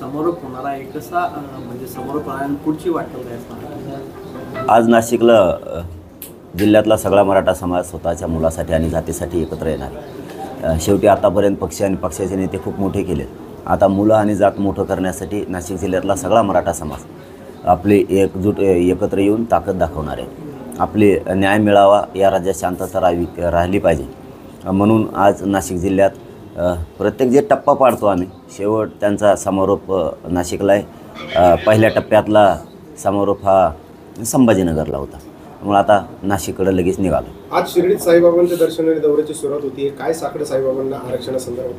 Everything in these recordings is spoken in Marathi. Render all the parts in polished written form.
समारोप होणार आहे, कसा म्हणजे समारोप आहे आणि पुढची वाटचाल काय असणार? आज नाशिकला जिल्ह्यातला सगळा मराठा समाज स्वतःच्या मुलासाठी आणि जातीसाठी एकत्र येणार. शेवटी आतापर्यंत पक्ष आणि पक्षाचे नेते खूप मोठे केले. आता मुलं आणि जात मोठं करण्यासाठी नाशिक जिल्ह्यातला सगळा मराठा समाज आपली एकत्र येऊन ताकद दाखवणार आहे. आपले न्याय मिळावा, या राज्यात शांतता राहिली पाहिजे म्हणून आज नाशिक जिल्ह्यात प्रत्येक जे टप्पा पाडतो आम्ही, शेवट त्यांचा समारोप नाशिकला आहे. पहिल्या टप्प्यातला समारोप हा संभाजीनगरला होता, त्यामुळे आता नाशिककडे लगेच निघालो. आज शिर्डीत साईबाबांच्या दर्शनाने दौऱ्याची सुरुवात होती. काय साकडे साईबाबांना आरक्षणासंदर्भात?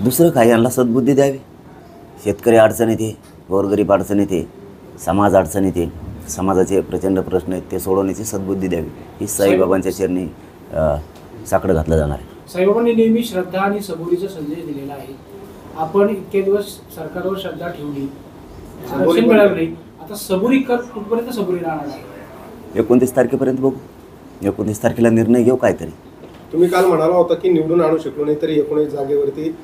दुसरं काय, यांना सद्बुद्धी द्यावी. शेतकरी अडचणीत आहे, गोरगरीब अडचणीत आहे, समाज अडचणीत आहे, समाजाचे प्रचंड प्रश्न आहेत, ते सोडवण्याची सद्बुद्धी द्यावी. ही साईबाबांच्या चरणी साकडं घातलं जाणार आहे. साईबाबांनी नेहमी श्रद्धा आणि सबुरीचा संदेश दिलेला आहे. आपण इतके दिवस सरकारवर श्रद्धा ठेवली, आरक्षण मिळालं नाही, आता सबुरी कुठपर्यंत सबुरी राहणार आहे? 29 तारखेपर्यंत बघू. 29 तारखेला निर्णय घेऊ काहीतरी. तुम्ही काल म्हणाला होता की निवडून आणू शकलो नाही तरी 19 जागेवरती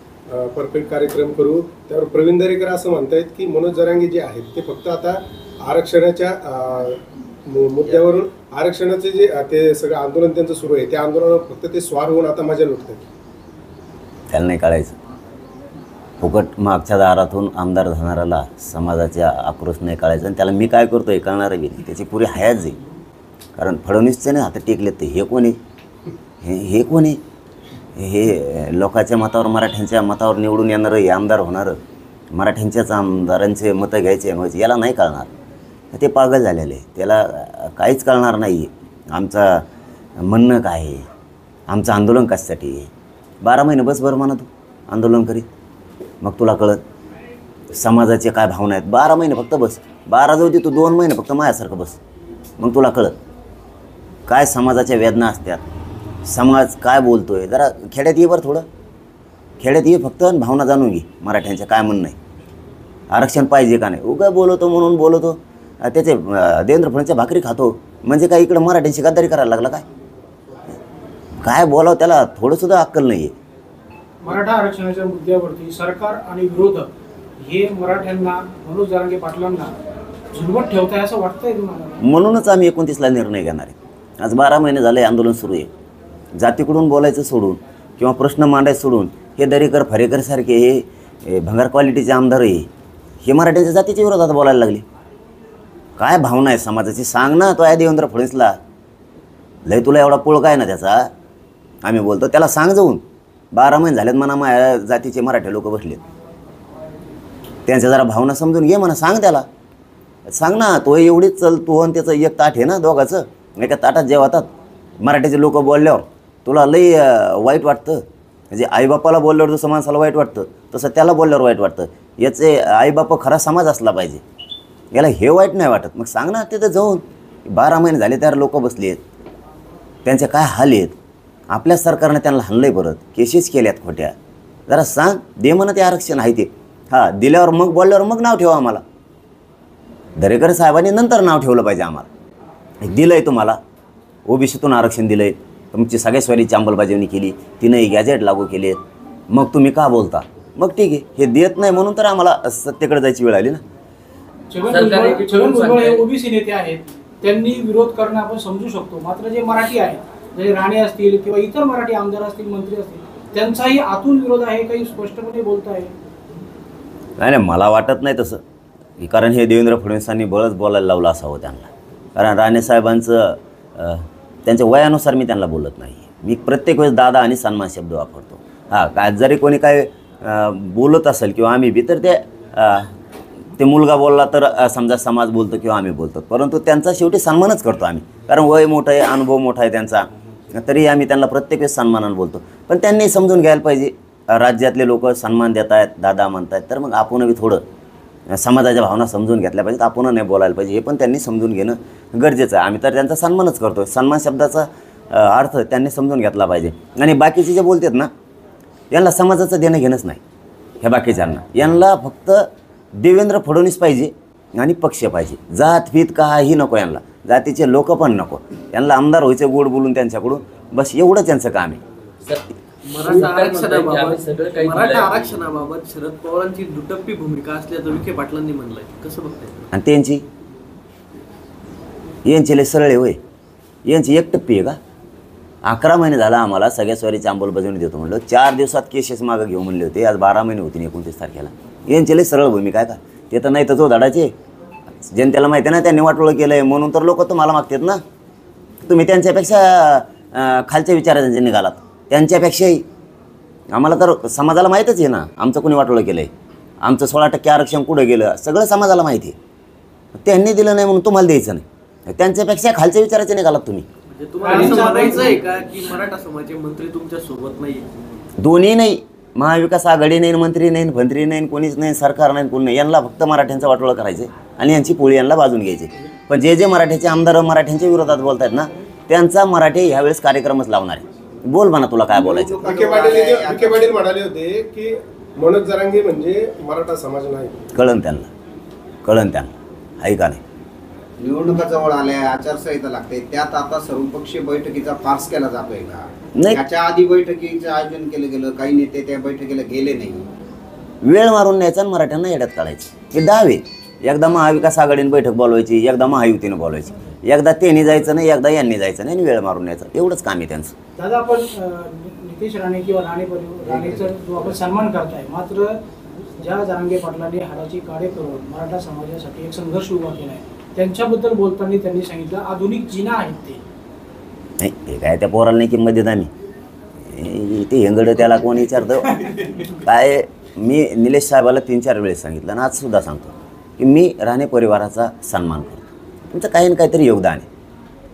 परफेक्ट कार्यक्रम करू. त्यावर प्रवीण दरेकर असं म्हणतायत की मनोज जरांगे जे आहेत ते फक्त आता आरक्षणाच्या मुद्द्यावरून आरक्षणाचे जे ते सगळं आंदोलन त्यांचं सुरू आहे, त्या आंदोलनावर फक्त ते स्वार होऊन आता मजा लुटतात. त्याला नाही कळायचं. फुकट मागच्या दारातून आमदार झाणाऱ्याला समाजाच्या आक्रोश नाही कळायचं, आणि त्याला मी काय करतो हे कळणार बी नाही. त्याची पुरी हयात जाईल. कारण फडणवीसचे नाही हातात टेकलेत ते. हे कोण आहे? हे कोण आहे? हे लोकांच्या मतावर, मराठ्यांच्या मतावर निवडून येणारं, हे आमदार होणारं, मराठ्यांच्याच आमदारांचे मतं घ्यायचे, याला नाही कळणार. ते पागल झालेले, त्याला काहीच कळणार नाही. आमचं म्हणणं काय आहे, आमचं आंदोलन कशासाठी आहे. 12 महिने बस बरं म्हणा तू आंदोलन करीत, मग तुला कळत समाजाचे काय भावना आहेत. 12 महिने फक्त बस. 12 जाऊ दे, तू 2 महिने फक्त माझ्यासारखं बस, मग तुला कळत काय समाजाच्या वेदना असतात, समाज काय बोलतो आहे. जरा खेड्यात ये बरं, थोडं खेड्यात ये फक्त, भावना जाणून घे मराठ्यांच्या काय म्हणणं आहे. आरक्षण पाहिजे का नाही. उगा बोलवतो म्हणून बोलवतो, त्याचे देवेंद्र फडणवीसच्या भाकरी खातो म्हणजे काय इकडं मराठ्यांची गद्दारी करायला लागला काय? काय बोलावं, त्याला थोडंसुद्धा अक्कल नाही आहे. मराठा आरक्षणाच्या मुद्द्यावरती सरकार आणि विरोधक हे मराठ्यांना, मनोज जरांगे पाटलांना झुलवत ठेवताय असं वाटतंय तुम्हाला? म्हणूनच आम्ही 29ला निर्णय घेणार आहे. आज 12 महिने झाले आंदोलन सुरू आहे. जातीकडून बोलायचं सोडून किंवा प्रश्न मांडायचं सोडून हे दरेकर फरेकरसारखे हे भंगार क्वालिटीचे आमदार आहे, हे मराठ्यांच्या जातीच्या विरोधात बोलायला लागले. काय भावना आहे समाजाची सांग ना. तो आहे देवेंद्र फडणवीसला, लय तुला एवढा पोळ काय ना त्याचा. आम्ही बोलतो त्याला सांग जाऊन. 12 महिने झालेत म्हणा माझ्या जातीचे मराठी लोक बसलेत, त्यांच्या जरा भावना समजून घे म्हणा. सांग त्याला, सांग ना. तो एवढीच चल, तू आणि त्याचं एक ताट आहे ना दोघाचं, एका ताटात जेवतात. मराठीचे लोक बोलल्यावर तुला लई वाईट वाटतं. म्हणजे आईबापाला बोलल्यावर जसं माणसाला वाईट वाटतं, तसं त्याला बोलल्यावर वाईट वाटतं. याचे आईबाप खरा समाज असला पाहिजे, याला हे वाईट नाही वाटत. मग सांग ना तिथं जाऊन. 12 महिने झाले त्यावर लोक बसले आहेत, त्यांचे काय हाल आहेत. आपल्या सरकारने त्यांना हाणलं आहे, परत केसेस केल्यात खोट्या. जरा सांग, दे म्हणा ते आरक्षण आहे ते. हां, दिल्यावर मग बोलल्यावर मग नाव ठेवा आम्हाला. दरेकर साहेबांनी नंतर नाव ठेवलं पाहिजे आम्हाला. दिलं आहे तुम्हाला, ओबीसीतून आरक्षण दिलं आहे, तुमची सगळ्या स्वारीची अंमलबजावणी केली, तिनंही गॅजेट लागू केले आहेत, मग तुम्ही का बोलता? मग ठीक आहे, हे देत नाही म्हणून तर आम्हाला सत्तेकडे जायची वेळ आली ना. छगन भुजबळ हे ओबीसी नेते आहेत, त्यांनी विरोध करणं आपण समजू शकतो. मात्र जे मराठी आहेत, जे राणे असतील किंवा इतर मराठी आमदार असतील, मंत्री असतील, त्यांचाही आतून विरोध आहे, काही स्पष्टपणे बोलत आहे. नाही, मला वाटत नाही तसं. कारण हे देवेंद्र फडणवीसांनी बळच बोलायला लावलं असावं त्यांना. कारण राणेसाहेबांचं त्यांच्या वयानुसार मी त्यांना बोलत नाही. मी प्रत्येक वेळेस दादा आणि सन्मान शब्द वापरतो. हां, काय जरी कोणी काय बोलत असेल किंवा आम्ही बी, तर ते मुलगा बोलला तर समजा समाज बोलतो किंवा आम्ही बोलतो, परंतु त्यांचा शेवटी सन्मानच करतो आम्ही. कारण वय मोठं आहे, अनुभव मोठा आहे त्यांचा, तरी आम्ही त्यांना प्रत्येक वेळेस सन्मानानं बोलतो. पण त्यांनी समजून घ्यायला पाहिजे, राज्यातले लोक सन्मान देत आहेत, दादा म्हणत आहेत, तर मग आपण बी थोडं समाजाच्या भावना समजून घेतल्या पाहिजेत. आपण नाही बोलायला पाहिजे, हे पण त्यांनी समजून घेणं गरजेचं आहे. आम्ही तर त्यांचा सन्मानच करतो. सन्मान शब्दाचा अर्थ त्यांनी समजून घेतला पाहिजे. आणि बाकीचे जे बोलतात ना, यांना समाजाचं देणं घेणंच नाही. ह्या बाकीच्यांना, यांना फक्त देवेंद्र फडणवीस पाहिजे आणि पक्ष पाहिजे. जात भीत काही नको यांना, जातीचे लोक पण नको. यांना आमदार व्हायचे गोड बोलून त्यांच्याकडून, बस एवढंच यांचं काम आहे. मराठा आम्ही सगळं काही मराठा दिलंय. आरक्षणाबाबत शरद पवारांची दुटप्पी भूमिका असल्याचं विखे पाटलांनी म्हणलंय, कसं बघताय? आणि त्यांची यांची लय सरळे होय, यांची एक टप्पी आहे का? 11 महिने झाला आम्हाला सगळ्या स्वारीची अंमलबजावणी देतो म्हणलं, 4 दिवसात केसेस मागं घेऊ म्हणले होते, आज 12 महिने होती 29 तारखेला. यांची लय सरळ भूमिका आहे का? ते तर नाही तर जो धडाचे जनतेला माहिती आहे ना, त्यांनी वाटोळं केलं आहे म्हणून तर लोक तुम्हाला मागतात ना. तुम्ही त्यांच्यापेक्षा खालच्या विचारांचे निघालात, त्यांच्यापेक्षाही. आम्हाला तर समाजाला माहीतच आहे ना आमचं कोणी वाटोळं केलं आहे, आमचं 16% आरक्षण कुठं गेलं सगळं समाजाला माहिती आहे. त्यांनी दिलं नाही म्हणून तुम्हाला द्यायचं नाही, त्यांच्यापेक्षा खालच्या विचाराचे निघालात तुम्ही. म्हणजे तुम्हाला असं म्हणायचं आहे का की मराठा समाजाचे मंत्री तुमच्या सोबत नाही? दोन्ही नाही, महाविकास आघाडी नाही, मंत्री नाही, मंत्री नाही, कोणीच नाही, सरकार नाही, कोणी नाही. यांना फक्त मराठ्यांचं वाटोळं करायचं आणि यांची पोळी यांना बाजून घ्यायची. पण जे जे मराठ्याचे आमदार मराठ्यांच्या विरोधात बोलत आहेत ना, त्यांचा मराठी ह्यावेळेस कार्यक्रमच लावणार आहे. बोल म्हणा तुला काय बोलायचं. विखे पाटील म्हणाले होते की मनोज जरांगे म्हणजे मराठा समाज नाही. कळन त्यांना आहे का नाही? निवडणुका जवळ आल्या, आचारसंहिता लागते, त्यात आता सर्वपक्षीय बैठकीचा फार्स केला जातोय का? नाही. याच्या आधी बैठकीचं आयोजन केलं गेलं, काही नेते त्या बैठकीला गेले नाही. वेळ मारून न्यायचा आणि मराठ्यांना येड्यात काढायचं. हे डावे, एकदा महाविकास आघाडीने बैठक बोलवायची, एकदा महायुतीनं बोलवायची, एकदा त्यांनी जायचं नाही, एकदा यांनी जायचं नाही आणि वेळ मारून न्यायचं. एवढंच काम आहे त्यांचं. दादा, आपण नितेश राणे किंवा राणेचा जो आपण सन्मान करताय, मात्र ज्या जरांगे पाटलांनी हाडाची काढे करून मराठा समाजासाठी एक संघर्ष उभा केला आहे, त्यांच्याबद्दल बोलताना त्यांनी सांगितलं आधुनिक जिना आहेत ते. नाही, ते काय त्या पोराला नाही किंमत देत आम्ही. ते हेंगडं त्याला कोण विचारतं काय? मी निलेश साहेबाला 3-4 वेळेस सांगितलं आणि आज सुद्धा सांगतो की मी राणे परिवाराचा सन्मान करतो. तुमचं काही ना काहीतरी योगदान आहे,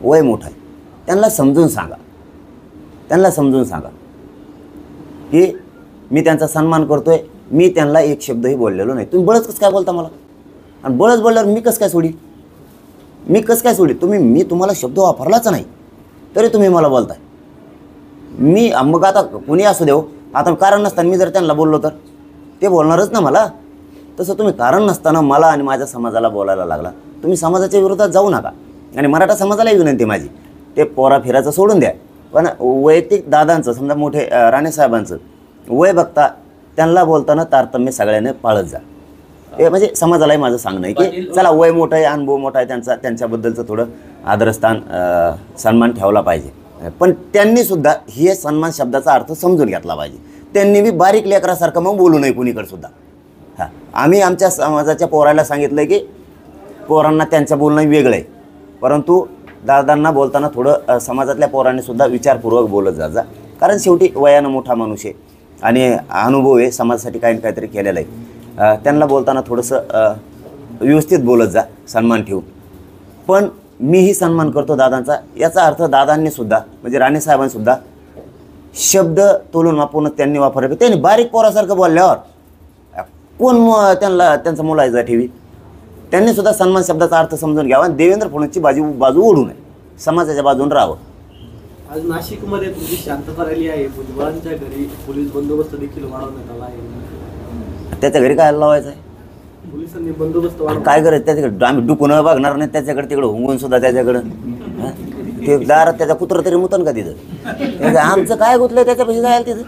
वय मोठं आहे, त्यांना समजून सांगा की मी त्यांचा सन्मान करतोय. मी त्यांना एक शब्दही बोललेलो नाही. तुम्ही बळच कसं काय बोलता मला? आणि बळच बोलल्यावर मी कसं काय सोडी? मी तुम्हाला शब्द वापरलाच नाही तरी तुम्ही मला बोलताय. मी मग आता कोणी असू देऊ, आता कारण नसताना मी जर त्यांना बोललो तर ते बोलणारच ना मला. तसं तुम्ही कारण नसताना मला आणि माझ्या समाजाला बोलायला लागला. तुम्ही समाजाच्या विरोधात जाऊ नका. आणि मराठा समाजालाही विनंती माझी, ते पोरा फिरायचं सोडून द्या, पण वैयक्तिक दादांचं समजा मोठे राणेसाहेबांचं वय बघता त्यांना बोलताना तारतम्य सगळ्यांनी पाळत जा. हे म्हणजे समाजालाही माझं सांगणं आहे की चला, वय मोठं आहे, अनुभव मोठा आहे त्यांचा, त्यांच्याबद्दलचं थोडं आदरस्थान सन्मान ठेवला पाहिजे. पण त्यांनीसुद्धा हे सन्मान शब्दाचा अर्थ समजून घेतला पाहिजे. त्यांनी मी बारीक लेकरासारखं मग बोलू नये कुणीकडसुद्धा. हां, आम्ही आमच्या समाजाच्या पोराला सांगितलं की पोरांना त्यांचं बोलणं वेगळं आहे, परंतु दादांना बोलताना थोडं समाजातल्या पोरांनीसुद्धा विचारपूर्वक बोलत जा. कारण शेवटी वयानं मोठा माणूस आहे आणि अनुभव आहे, समाजासाठी काही ना काहीतरी केलेलं आहे. त्यांना बोलताना थोडंसं व्यवस्थित बोलत जा, सन्मान ठेवून. पण मीही सन्मान करतो दादांचा, याचा अर्थ दादांनीसुद्धा म्हणजे राणेसाहेबांनीसुद्धा शब्द तोलून मापूनच त्यांनी वापरले. त्यांनी बारीक पोरासारखं बोलल्यावर कोण त्यांचा मुलायचा ठेवी. त्यांनीसुद्धा सन्मान शब्दाचा अर्थ समजून घ्यावा आणि देवेंद्र फडणवीसची बाजू ओढू नये, समाजाच्या बाजून राहावं. आज नाशिकमध्ये तुमची शांतता राहिली आहे, भुजबळांच्या घरी पोलीस बंदोबस्त देखील वाढवण्यात आला आहे. त्याच्या घरी काय लावायचं आहे? पोलिसांनी बंदोबस्त वाढवला. काय करायचं त्याच्याकडे? आम्ही डुकून बघणार नाही त्याच्याकडे, तिकडं हुंगून सुद्धा त्याच्याकडं. ते दारात त्याचा कुत्र तरी मुतन का तिथं? आमचं काय गुतलं त्याच्यापाशी जायला तिथं?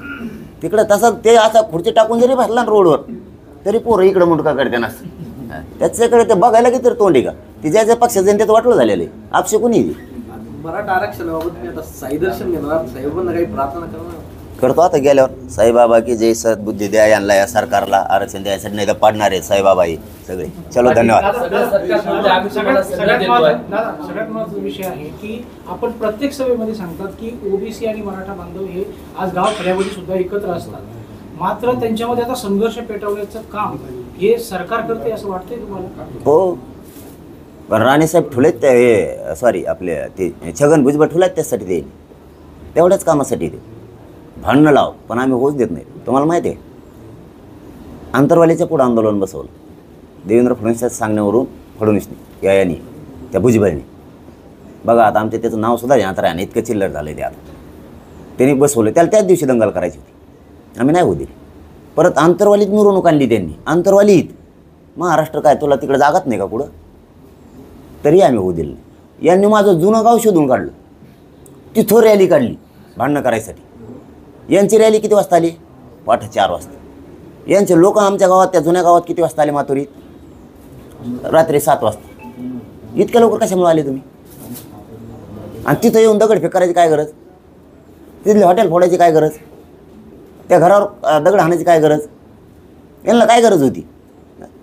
तिकडं तसं ते असा खुर्ची टाकून जरी बसला ना रोडवर तरी पोरं इकडं मुंडका करते नसतं. त्याच्याकडे ते बघायला की तर तोंडी का? ती ज्या पक्षाचं जनतेत वाटलं झालेलं आहे. आपशे कोणी मराठा आरक्षणाबाबत मी आता साईदर्शन घेणार, साहेबांना काही प्रार्थना करणार करतो आता गेल्यावर. साईबाबा की जय, सद्बुद्धी द्या यांना, या सरकारला आरक्षण द्यायसाठी, नाही तर पाडणार आहे साईबाबा ही सगळे. चलो, धन्यवाद. सगळ्यात महत्त्वाचा विषय आहे की आपण प्रत्येक सभेमध्ये सांगतात की ओबीसी आणि मराठा बांधव हे आज गाव खेड्यामध्ये सुद्धा एकत्र असतात, मात्र त्यांच्यामध्ये आता संघर्ष पेटवण्याचं काम हे सरकार करते असं वाटतंय तुम्हाला? हो, पण राणेसाहेब ठुलेत ते, हे सॉरी आपले ते छगन भुजबळ ठुलेत त्यासाठी, ते तेवढ्याच कामासाठी ते भांडणं लाव, पण आम्ही होच देत नाही. तुम्हाला माहिती आहे, आंतरवालीच्या पुढं आंदोलन बसवलं देवेंद्र फडणवीसच्या सांगण्यावरून. फडणवीसने यांनी त्या भुजबळने बघा, आता आमच्या त्याचं नावसुद्धा ध्यानात राहणं इतकं चिल्लर झालं ते. आता त्यांनी बसवलं, त्याला त्याच दिवशी दंगल करायची होती, आम्ही नाही होऊ दिली. परत आंतरवालीत मिरवणूक आणली त्यांनी, आंतरवालीत. महाराष्ट्र काय तुला तिकडे जागात नाही का कुठं? तरी आम्ही होऊ दिलं नाही. यांनी माझं जुनं गाव शोधून काढलं, तिथं रॅली काढली भांडणं करायसाठी. यांची रॅली किती वाजता आली? पहाटे 4 वाजता. यांचे लोक आमच्या गावात, त्या जुन्या गावात किती वाजता आले माथुरीत? रात्री 7 वाजता. इतक्या लवकर कशामुळे आले तुम्ही? आणि तिथं येऊन दगडफेक करायची काय गरज? तिथले हॉटेल फोडायची काय गरज? त्या घरावर दगड हाणायची काय गरज? यांना काय गरज होती?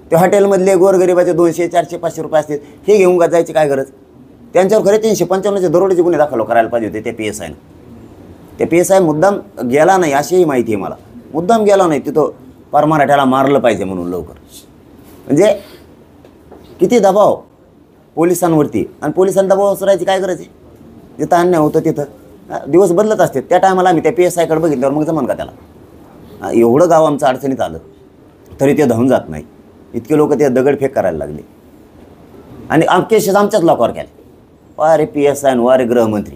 त्या हॉटेलमधले गोरगरिबाचे 200, 400, 500 रुपये असतील, हे घेऊन जायची काय गरज? त्यांच्यावर खरे 355चे दरोडेचे गुन्हे दाखल करायला पाहिजे होते त्या PSI नं. त्या PSI मुद्दाम गेला नाही अशीही माहिती आहे मला. मुद्दाम गेला नाही, तिथं पार मराठ्याला मारलं पाहिजे म्हणून लवकर. म्हणजे किती दबाव पोलिसांवरती, आणि पोलिसांना दबाव असरायची काय गरज आहे? जिथं अन्याय होतं तिथं दिवस बदलत असते. त्या टायमाला आम्ही त्या PSIकडे बघितल्यावर मग जमन का त्याला? एवढं गाव आमचं अडचणीत आलं तरी ते धावून जात नाही. इतके लोक ते दगडफेक करायला लागले आणि केसेस आमच्याच लोकांवर केले. वारे PSI आणि वारे गृहमंत्री,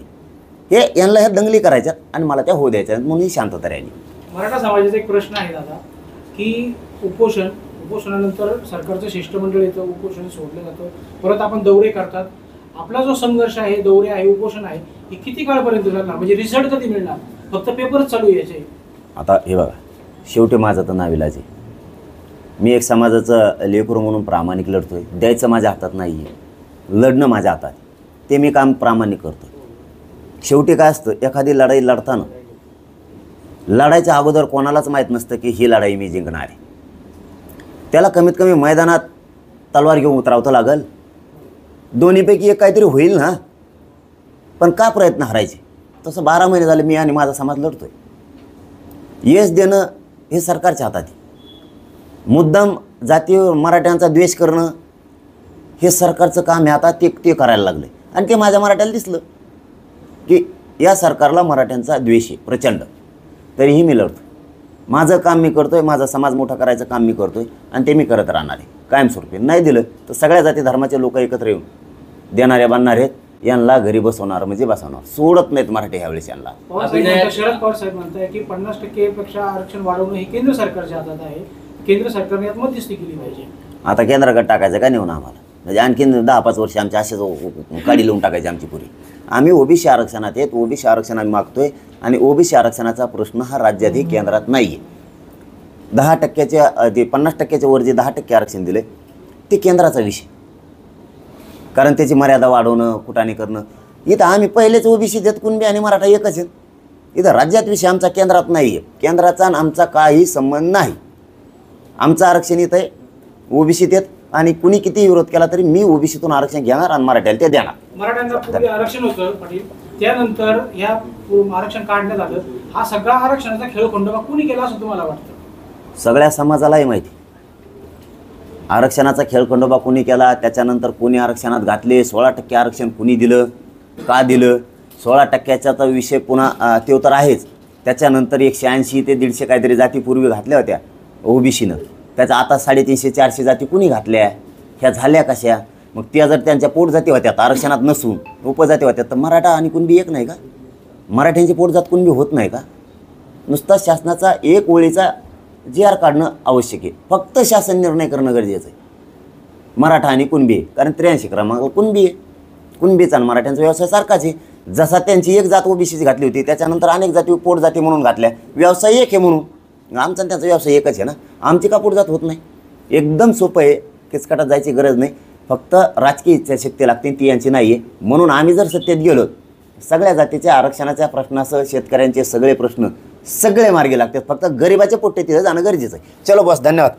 हे यांना ह्या दंगली करायच्यात आणि मला त्या होऊ द्यायच्या म्हणून ही शांतता राहिली. मराठा समाजाचा एक प्रश्न आहे दादा, की उपोषणानंतर सरकारचं शिष्टमंडळ येतं, उपोषण सोडलं जातं, परत आपण दौरे करतात. आपला जो संघर्ष आहे, दौरे आहे, उपोषण आहे, हे किती काळपर्यंत चालणार? म्हणजे रिझल्ट कधी मिळणार? फक्त पेपरच चालू यायचे. आता हे बघा, शेवटी माझं तर नाविलाज आहे. मी एक समाजाचं लेकरू म्हणून प्रामाणिक लढतोय. द्यायचं माझ्या हातात नाही आहे, लढणं माझ्या हातात. ते मी काम प्रामाणिक करतो. शेवटी काय असतं, एखादी लढाई लढताना लढायच्या अगोदर कोणालाच माहीत नसतं की ही लढाई मी जिंकणार आहे. त्याला कमीत कमी मैदानात तलवार घेऊन उतरावतं लागल. दोन्हीपैकी एक काहीतरी होईल ना. पण का प्रयत्न हरायचे? तसं 12 महिने झाले मी आणि माझा समाज लढतोय. यश देणं हे सरकारच्या हातात आहे. मुद्दाम जातीय मराठ्यांचा द्वेष करणं हे सरकारचं काम आहे. आता ते करायला लागलं आणि ते माझ्या मराठ्याला दिसलं की या सरकारला मराठ्यांचा द्वेष आहे प्रचंड. तरीही मी लढतो. माझं काम मी करतोय, माझा समाज मोठा करायचं काम मी करतोय आणि ते मी करत राहणार आहे कायमस्वरूपी. नाही दिलं तर सगळ्या जाती धर्माचे लोक एकत्र येऊन देणाऱ्या बांधणार आहेत. यांना घरी बसवणार म्हणजे बसवणार, सोडत नाहीत मराठी ह्यावेळेस यांना. शरद पवार साहेब म्हणताय की 50% पेक्षा आरक्षण वाढवणं हे केंद्र सरकारच्या हातात आहे, केंद्र सरकारने यात मध्यस्थी केली पाहिजे. आता केंद्राकडे टाकायचं का नेऊन आम्हाला? म्हणजे आणखीन 10-5 वर्ष आमच्या असेच काढी लावून टाकायची आमची पुरी. आम्ही OBC आरक्षणात आहेत, OBC आरक्षण आम्ही मागतोय आणि OBC आरक्षणाचा प्रश्न हा राज्यातही केंद्रात नाही आहे. 10% ते 50%च्या वर जे 10% आरक्षण दिले ते केंद्राचा विषय. कारण त्याची मर्यादा वाढवणं, कुटाने करणं. इथं आम्ही पहिलेच OBC देत, कुणबी आणि मराठा एकच आहेत. इथं राज्यात विषय आमचा केंद्रात नाही आहे. केंद्राचा आणि आमचा काही संबंध नाही. आमचं आरक्षण इथं आहे, OBC देत, आणि कुणी किती विरोध केला तरी मी OBCतून आरक्षण घेणार आणि मराठ्याला ते देणार. मराठ्यांचा पूर्वी आरक्षण होतं पाटील, त्यानंतर या आरक्षण काढण्यात आलं. हा सगळा आरक्षणाचा खेळखंडोबा कुणी केला असं तुम्हाला वाटतं? सगळ्या समाजालाही माहिती आरक्षणाचा खेळखंडोबा कुणी केला. त्याच्यानंतर कोणी आरक्षणात घातले, 16% आरक्षण कुणी दिलं, का दिलं. 16%चा तर विषय पुन्हा तो तर आहेच. त्याच्यानंतर 180 ते 150 काहीतरी जाती पूर्वी घातल्या होत्या OBCनं. त्याचा आता 350-400 जाती कुणी घातल्या? ह्या झाल्या कशा? मग त्या जर त्यांच्या पोट जाती होत्या आरक्षणात नसून उपजाती होत्या तर मराठा आणि कुणबी एक नाही का? मराठ्यांची पोटजात कुणबी होत नाही का? नुसता शासनाचा एक ओळीचा GR काढणं आवश्यक आहे. फक्त शासन निर्णय करणं गरजेचं आहे. मराठा आणि कुणबी आहे, कारण 83 क्रमांक कुणबी आहे. कुणबीचा आणि मराठ्यांचा व्यवसाय सारखाच आहे. जसा त्यांची एक जात OBCची घातली होती, त्याच्यानंतर अनेक जाती पोटजाती म्हणून घातल्या. व्यवसाय एक आहे म्हणून. आमचा त्यांचा व्यवसाय एकच आहे ना. आमची का पोटजात होत नाही? एकदम सोपं आहे. किचकटात जायची गरज नाही. फक्त राजकीय इच्छाशक्ती लागते, ती यांची नाही आहे. म्हणून आम्ही जर सत्तेत गेलो, सगळ्या जातीच्या आरक्षणाच्या प्रश्नासह शेतकऱ्यांचे सगळे प्रश्न सगळे मार्गी लागतात. फक्त गरिबाच्या पोटे तिथं जाणं गरजेचं आहे. चलो बस, धन्यवाद.